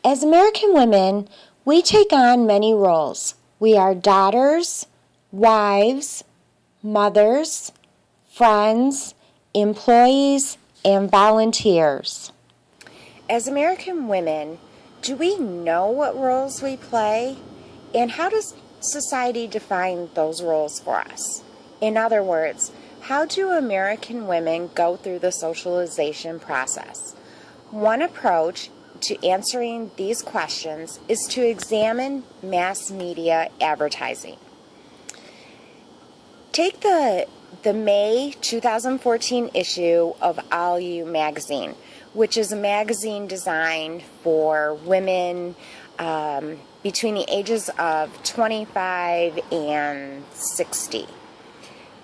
As American women, we take on many roles. We are daughters, wives, mothers, friends, employees, and volunteers. As American women, do we know what roles we play? And how does society define those roles for us? In other words, how do American women go through the socialization process? One approach to answering these questions is to examine mass media advertising. Take the May 2014 issue of All You magazine, which is a magazine designed for women between the ages of 25 and 60.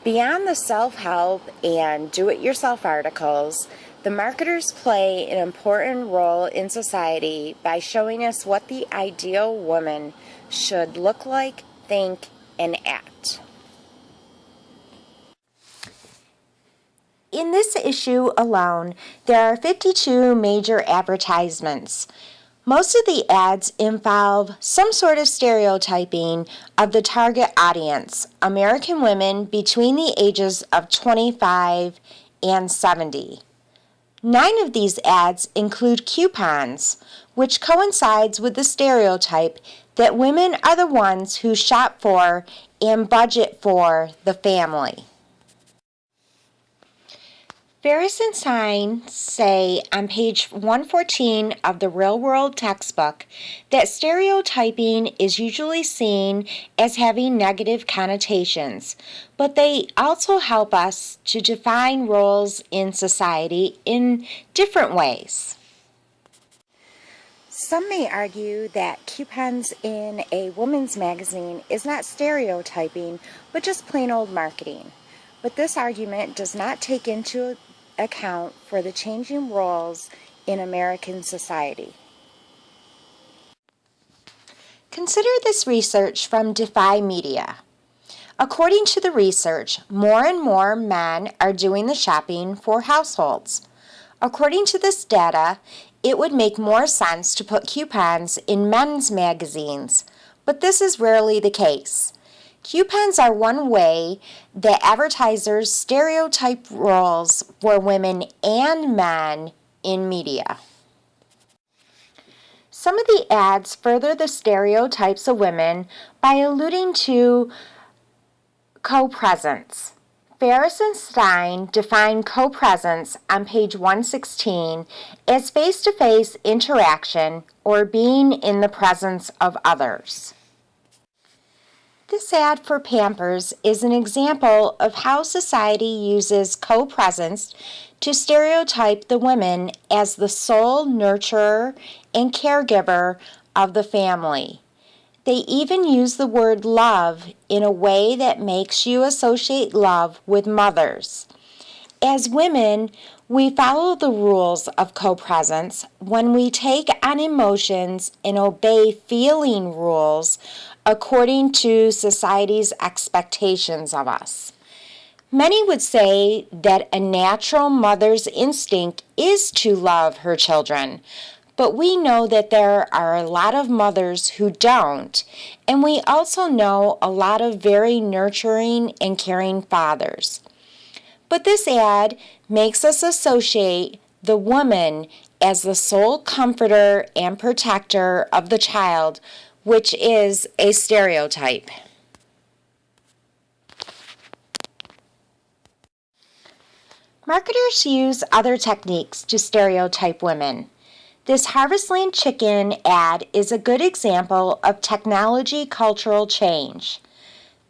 Beyond the self-help and do-it-yourself articles, the marketers play an important role in society by showing us what the ideal woman should look like, think, and act. In this issue alone, there are 52 major advertisements. Most of the ads involve some sort of stereotyping of the target audience, American women between the ages of 25 and 70. 9 of these ads include coupons, which coincides with the stereotype that women are the ones who shop for and budget for the family. Ferris and Stein say on page 114 of the Real World textbook that stereotyping is usually seen as having negative connotations, but they also help us to define roles in society in different ways. Some may argue that coupons in a woman's magazine is not stereotyping, but just plain old marketing. But this argument does not take into account for the changing roles in American society. Consider this research from Defy Media. According to the research, more and more men are doing the shopping for households. According to this data, it would make more sense to put coupons in men's magazines, but this is rarely the case. Coupons are one way that advertisers stereotype roles for women and men in media. Some of the ads further the stereotypes of women by alluding to co-presence. Ferris and Stein define co-presence on page 116 as face-to-face interaction or being in the presence of others. This ad for Pampers is an example of how society uses co-presence to stereotype the women as the sole nurturer and caregiver of the family. They even use the word love in a way that makes you associate love with mothers. As women, we follow the rules of co-presence when we take on emotions and obey feeling rules according to society's expectations of us. Many would say that a natural mother's instinct is to love her children, but we know that there are a lot of mothers who don't, and we also know a lot of very nurturing and caring fathers. But this ad makes us associate the woman as the sole comforter and protector of the child, which is a stereotype. Marketers use other techniques to stereotype women. This Harvestland chicken ad is a good example of technology cultural change.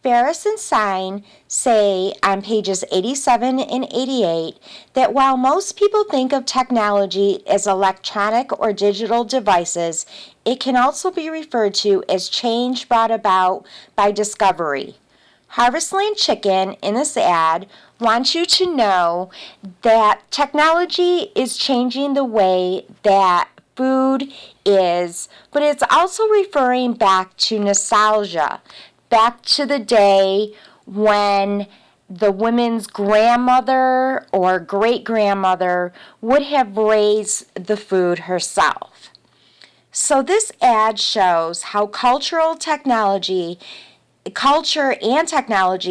Ferris and Stein say on pages 87 and 88 that while most people think of technology as electronic or digital devices, it can also be referred to as change brought about by discovery. Harvestland Chicken in this ad wants you to know that technology is changing the way that food is, but it's also referring back to nostalgia, back to the day when the woman's grandmother or great-grandmother would have raised the food herself. So this ad shows how culture and technology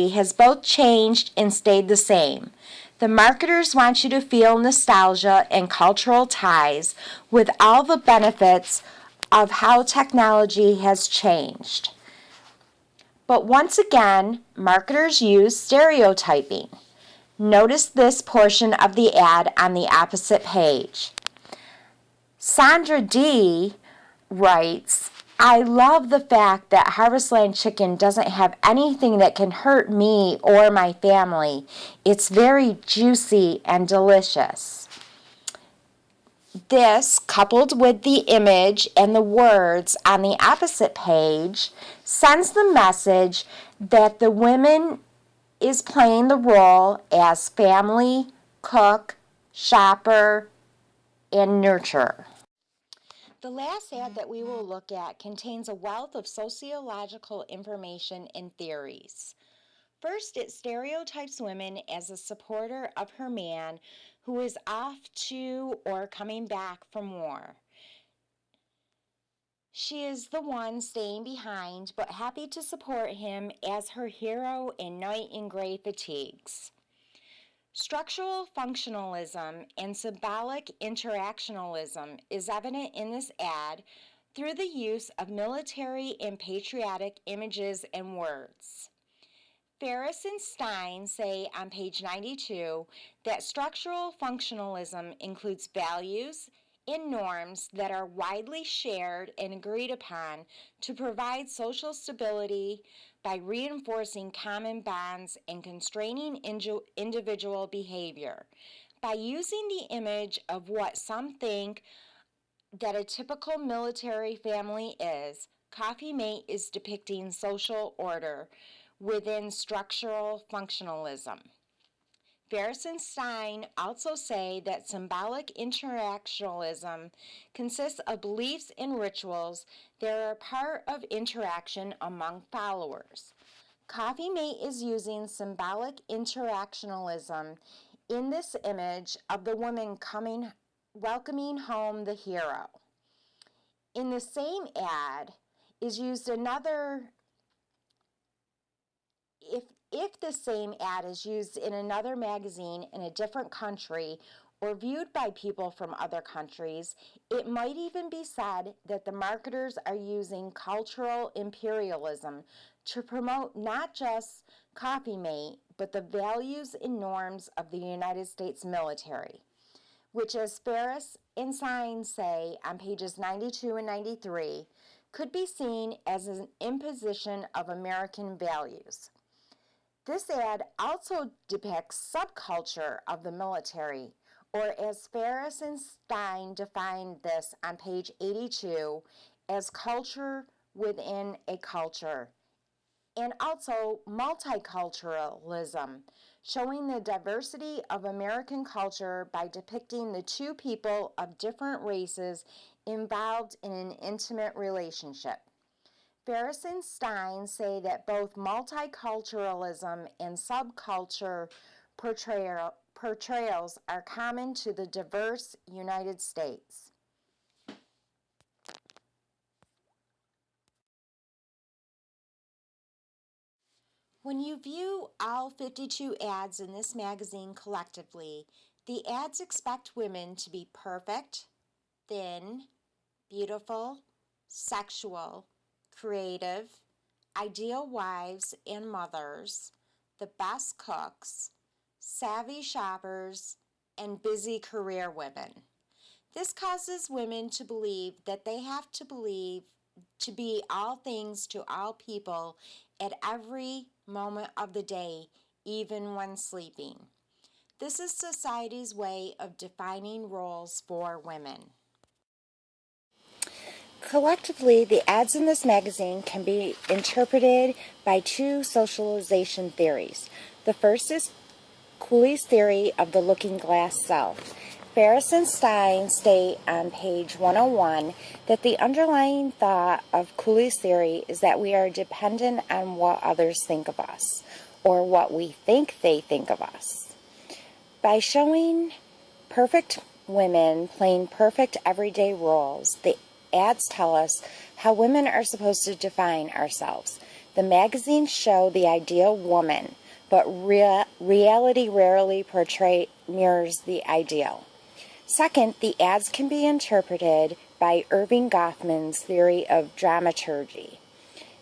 has both changed and stayed the same. The marketers want you to feel nostalgia and cultural ties with all the benefits of how technology has changed. But once again, marketers use stereotyping. Notice this portion of the ad on the opposite page. Sandra D. writes, I love the fact that Harvestland chicken doesn't have anything that can hurt me or my family. It's very juicy and delicious. This, coupled with the image and the words on the opposite page, sends the message that the woman is playing the role as family, cook, shopper, and nurturer. The last ad that we will look at contains a wealth of sociological information and theories. First, it stereotypes women as a supporter of her man who is off to or coming back from war. She is the one staying behind but happy to support him as her hero in night and gray fatigues. Structural functionalism and symbolic interactionalism is evident in this ad through the use of military and patriotic images and words. Ferris and Stein say on page 92 that structural functionalism includes values and norms that are widely shared and agreed upon to provide social stability by reinforcing common bonds and constraining individual behavior. By using the image of what some think that a typical military family is, Coffee Mate is depicting social order within structural functionalism. Ferris and Stein also say that symbolic interactionalism consists of beliefs and rituals that are part of interaction among followers. Coffee Mate is using symbolic interactionalism in this image of the woman welcoming home the hero. In the same ad is used if the same ad is used in another magazine in a different country or viewed by people from other countries, it might even be said that the marketers are using cultural imperialism to promote not just Coffee Mate, but the values and norms of the United States military, which, as Ferris and Stein say on pages 92 and 93, could be seen as an imposition of American values. This ad also depicts subculture of the military, or as Ferris and Stein defined this on page 82, as culture within a culture, and also multiculturalism, showing the diversity of American culture by depicting the two people of different races involved in an intimate relationship. Ferris and Stein say that both multiculturalism and subculture portrayals are common to the diverse United States. When you view all 52 ads in this magazine collectively, the ads expect women to be perfect, thin, beautiful, sexual, creative, ideal wives and mothers, the best cooks, savvy shoppers, and busy career women. This causes women to believe that they have to be all things to all people at every moment of the day, even when sleeping. This is society's way of defining roles for women. Collectively, the ads in this magazine can be interpreted by two socialization theories. The first is Cooley's theory of the looking glass self. Ferris and Stein state on page 101 that the underlying thought of Cooley's theory is that we are dependent on what others think of us, or what we think they think of us. By showing perfect women playing perfect everyday roles, the ads tell us how women are supposed to define ourselves. The magazines show the ideal woman, but reality rarely mirrors the ideal. Second, the ads can be interpreted by Irving Goffman's theory of dramaturgy.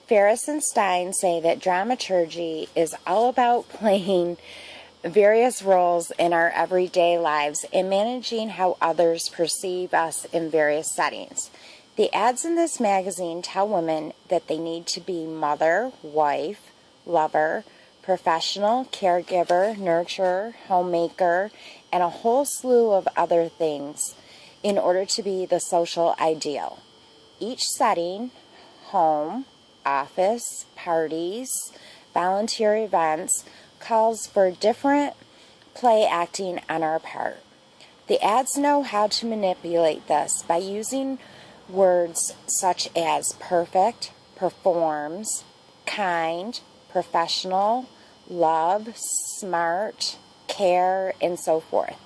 Ferris and Stein say that dramaturgy is all about playing various roles in our everyday lives and managing how others perceive us in various settings. The ads in this magazine tell women that they need to be mother, wife, lover, professional, caregiver, nurturer, homemaker, and a whole slew of other things in order to be the social ideal. Each setting, home, office, parties, volunteer events, calls for different play acting on our part. The ads know how to manipulate this by using words such as perfect, performs, kind, professional, love, smart, care, and so forth.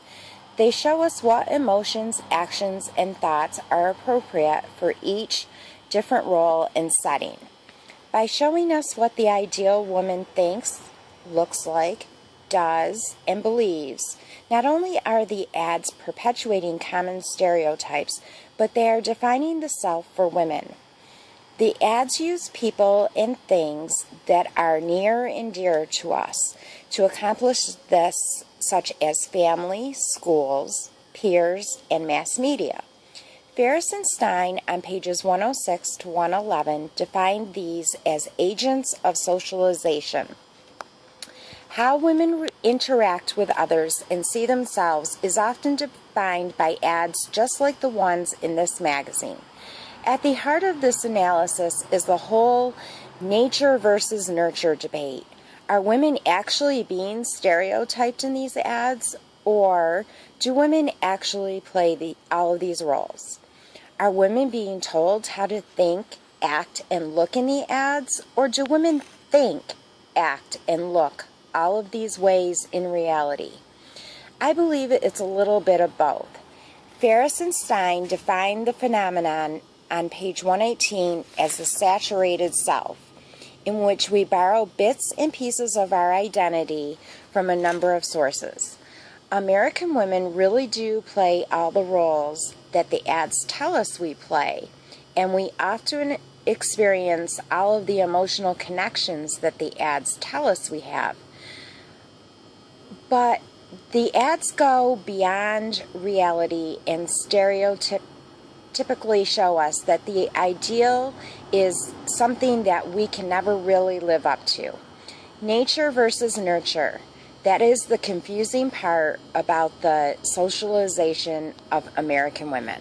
They show us what emotions, actions, and thoughts are appropriate for each different role and setting. By showing us what the ideal woman thinks, looks like, does, and believes, not only are the ads perpetuating common stereotypes, but they are defining the self for women. The ads use people and things that are near and dear to us to accomplish this, such as family, schools, peers, and mass media. Ferris and Stein on pages 106 to 111 define these as agents of socialization. How women interact with others and see themselves is often defined by ads just like the ones in this magazine. At the heart of this analysis is the whole nature versus nurture debate. Are women actually being stereotyped in these ads, or do women actually play all of these roles? Are women being told how to think, act, and look in the ads, or do women think, act, and look all of these ways in reality? I believe it's a little bit of both. Ferris and Stein define the phenomenon on page 118 as the saturated self, in which we borrow bits and pieces of our identity from a number of sources. American women really do play all the roles that the ads tell us we play, and we often experience all of the emotional connections that the ads tell us we have. But the ads go beyond reality and typically show us that the ideal is something that we can never really live up to. Nature versus nurture. That is the confusing part about the socialization of American women.